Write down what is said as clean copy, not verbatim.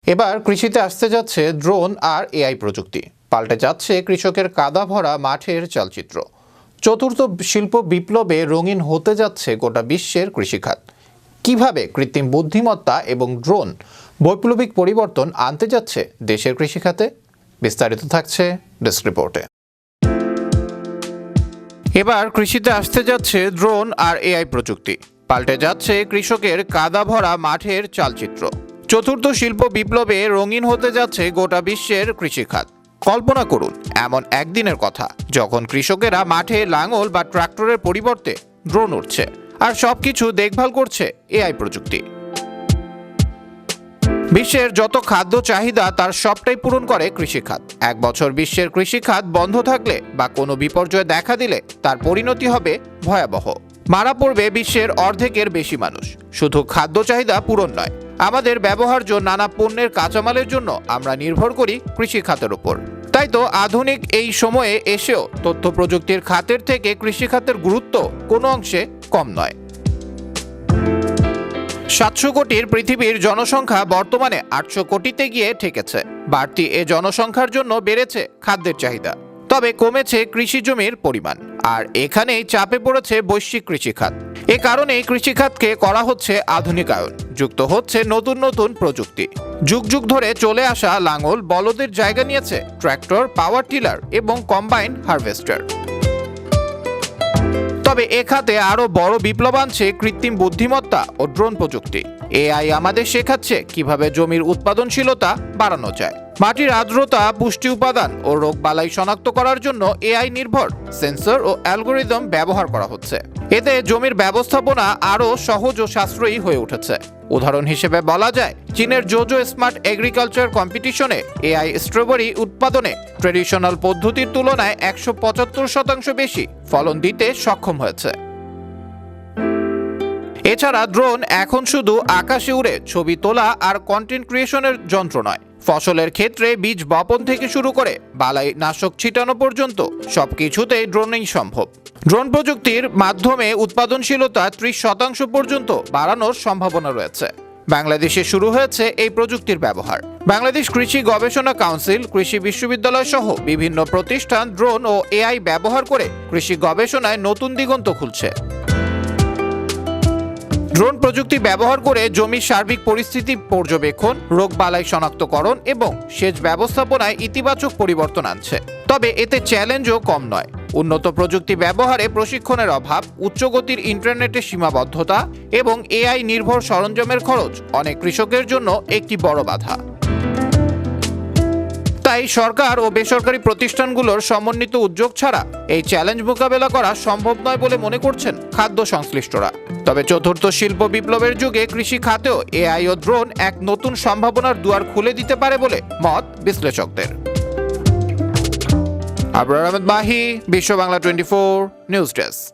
এবার কৃষিতে আসতে যাচ্ছে ড্রোন আর এআই প্রযুক্তি। পাল্টে যাচ্ছে কৃষকের কাদা ভরা মাঠের চালচিত্র। চতুর্থ শিল্প বিপ্লবে রঙিন হতে যাচ্ছে গোটা বিশ্বের কৃষিখাত। কিভাবে কৃত্রিম বুদ্ধিমত্তা এবং ড্রোন বৈপ্লবিক পরিবর্তন আনতে যাচ্ছে দেশের কৃষিখাতে, বিস্তারিত থাকছে ডেস্ক রিপোর্টে। এবার কৃষিতে আসতে যাচ্ছে ড্রোন আর এআই প্রযুক্তি। পাল্টে যাচ্ছে কৃষকের কাদা ভরা মাঠের চালচিত্র। চতুর্থ শিল্প বিপ্লবে রঙিন হতে যাচ্ছে গোটা বিশ্বের কৃষিখাত। কল্পনা করুন এমন একদিনের কথা যখন কৃষকেরা মাঠে লাঙল বা ট্রাক্টরের পরিবর্তে ড্রোন উঠছে, আর সবকিছু দেখভাল করছে এআই প্রযুক্তি। বিশ্বের যত খাদ্য চাহিদা তার সবটাই পূরণ করে কৃষিখাত। এক বছর বিশ্বের কৃষিখাত বন্ধ থাকলে বা কোনো বিপর্যয় দেখা দিলে তার পরিণতি হবে ভয়াবহ। মারা পড়বে বিশ্বের অর্ধেকের বেশি মানুষ। শুধু খাদ্য চাহিদা পূরণ নয়, আমাদের ব্যবহার্য নানা পণ্যের কাঁচামালের জন্য আমরা নির্ভর করি কৃষি খাতের উপর। তাই তো আধুনিক এই সময়ে এসেও তথ্য প্রযুক্তির খাতের থেকে কৃষি খাতের গুরুত্ব কোনো অংশে কম নয়। 700 কোটির পৃথিবীর জনসংখ্যা বর্তমানে 800 কোটিতে গিয়ে ঠেকেছে। বাড়তি এ জনসংখ্যার জন্য বেড়েছে খাদ্যের চাহিদা, তবে কমেছে কৃষি জমির পরিমাণ। আর এখানেই চাপে পড়েছে বৈশ্বিক কৃষিখাত। এ কারণেই কৃষিখাতকে করা হচ্ছে আধুনিকায়ন, যুক্ত হচ্ছে নতুন নতুন প্রযুক্তি। যুগ যুগ ধরে চলে আসা লাঙল বলদের জায়গা নিয়েছে ট্র্যাক্টর, পাওয়ার টিলার এবং কম্বাইন হারভেস্টার। তবে এ খাতে আরো বড় বিপ্লব আনছে কৃত্রিম বুদ্ধিমত্তা ও ড্রোন প্রযুক্তি। এআই আমাদের শেখাচ্ছে কিভাবে জমির উৎপাদনশীলতা বাড়ানো যায়। মাটির আর্দ্রতা, পুষ্টি উপাদান ও রোগবালাই শনাক্ত করার জন্য এআই নির্ভর সেন্সর ও অ্যালগোরিদম ব্যবহার করা হচ্ছে। এতে জমির ব্যবস্থাপনা আরও সহজ ও সাশ্রয়ী হয়ে উঠেছে। উদাহরণ হিসেবে বলা যায়, চীনের জোজো স্মার্ট এগ্রিকালচার কম্পিটিশনে এআই স্ট্রবেরি উৎপাদনে ট্রেডিশনাল পদ্ধতির তুলনায় 175% বেশি ফলন দিতে সক্ষম হয়েছে। এছাড়া ড্রোন এখন শুধু আকাশে উড়ে ছবি তোলা আর কন্টেন্ট ক্রিয়েশনের যন্ত্র নয়, ফসলের ক্ষেত্রে বীজ বপন থেকে শুরু করে বালাই নাশক ছিটানো পর্যন্ত সবকিছুতেই ড্রোনেই সম্ভব। ড্রোন প্রযুক্তির মাধ্যমে উৎপাদনশীলতা 30% পর্যন্ত বাড়ানোর সম্ভাবনা রয়েছে। বাংলাদেশে শুরু হয়েছে এই প্রযুক্তির ব্যবহার। বাংলাদেশ কৃষি গবেষণা কাউন্সিল, কৃষি বিশ্ববিদ্যালয় সহ বিভিন্ন প্রতিষ্ঠান ড্রোন ও এআই ব্যবহার করে কৃষি গবেষণায় নতুন দিগন্ত খুলছে। ড্রোন প্রযুক্তি ব্যবহার করে জমির সার্বিক পরিস্থিতি পর্যবেক্ষণ, রোগবালাই শনাক্তকরণ এবং সেচ ব্যবস্থাপনায় ইতিবাচক পরিবর্তন আনছে। তবে এতে চ্যালেঞ্জও কম নয়। উন্নত প্রযুক্তি ব্যবহারে প্রশিক্ষণের অভাব, উচ্চগতির ইন্টারনেটের সীমাবদ্ধতা এবং এআই নির্ভর সরঞ্জামের খরচ অনেক কৃষকের জন্য একটি বড় বাধা। তাই সরকার ও বেসরকারি প্রতিষ্ঠানগুলোর সমন্বিত উদ্যোগ ছাড়া এই চ্যালেঞ্জ মোকাবেলা করা সম্ভব নয় বলে মনে করছেন খাদ্য সংশ্লিষ্টরা। তবে চতুর্থ শিল্প বিপ্লবের যুগে কৃষি খাতেও এআই ও ড্রোন এক নতুন সম্ভাবনার দুয়ার খুলে দিতে পারে বলে মত বিশ্লেষকদের। আবরার আহমেদ মাহি, বিশ্ব বাংলা 24 নিউজ ডেস্ক।